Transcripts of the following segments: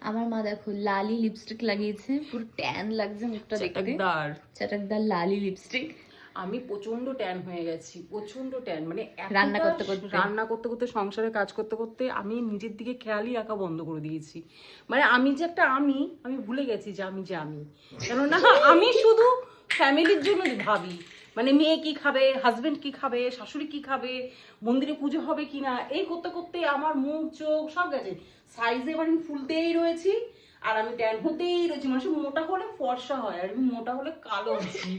আমার মা দেখো লালি লিপস্টিক লাগিয়েছে, পুরো ট্যান লাগছে মুখটা দেখতে, চটকদার লালি লিপস্টিক। আমি প্রচন্ড ট্যান হয়ে গেছি, প্রচন্ড ট্যান, মানে রান্না করতে করতে সংসারে কাজ করতে করতে আমি নিজের দিকে খেয়ালই রাখা বন্ধ করে দিয়েছি। মানে আমি যে একটা আমি ভুলে গেছি যে আমি কেননা আমি শুধু ফ্যামিলির জন্য ভাবি, মানে মেয়ে কি খাবে, হাজবেন্ড কি খাবে, শাশুড়ি কি খাবে, মন্দিরে পুজো হবে কিনা, এই করতে করতে আমার মুখ চোখ সব গেছে। সাইজে এবার আমি ফুলতেই রয়েছি, আর আমি ট্যান হতেই রয়েছি। মানুষ মোটা হলে ফর্সা হয়, আর আমি মোটা হলে কালো হচ্ছি।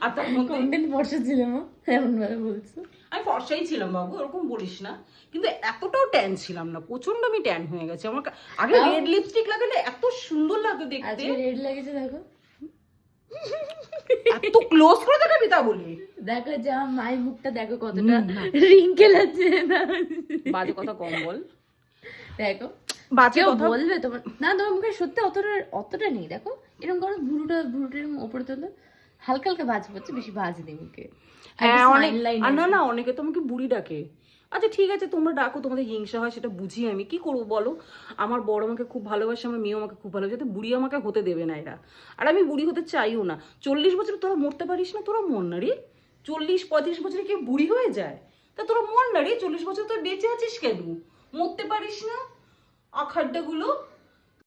আর তার মধ্যে কন্টেন্ট ফর্সা ছিল মা, এমন ভাবে বলছো। আমি ফর্সাই ছিলাম বাবু, ওরকম বলিস না, কিন্তু এতটাও ট্যান ছিলাম না, প্রচন্ড আমি ট্যান হয়ে গেছে। আমার আগে রেড লিপস্টিক লাগালে এত সুন্দর লাগতো দেখতে, আজকে রেড লেগেছে দেখো, এত ক্লোজ করে দেখাবি তা বলি। দেখো যা মায়ের মুখটা দেখো কতটা রিঙ্কেল আছে, বাজে কথা কম বল, দেখো বাজে কেউ কথা বলবে তোমার না, তোমার মুখে সত্যি অতটা নেই। দেখো এরকম করো, ভুরুটা এরকম উপরে তোলো, হালকা হালকা ভাঁজ পড়ছে, বেশি ভাঁজ নেই মুখে। হ্যাঁ অনেক, না অনেকে তো আমাকে বুড়ি ডাকে। আচ্ছা ঠিক আছে, তোমরা ডাকো, তোমাদের হিংসা হয় সেটা বুঝি, আমি কি করবো বলো। আমার বড় আমাকে খুব ভালোবাসে, আমার মেয়েও আমাকে খুব ভালোবাসে, যাতে বুড়ি আমাকে হতে দেবে না এরা। আর আমি বুড়ি হতে চাইও না। 40 বছর তোরা মরতে পারিস না, তোরা মর না রে। 40-35 বছরে কেউ বুড়ি হয়ে যায়, তা তোরা মর না রে। 40 বছর তোর বেঁচে আছিস কেন, মরতে পারিস না? আখাড্ডাগুলো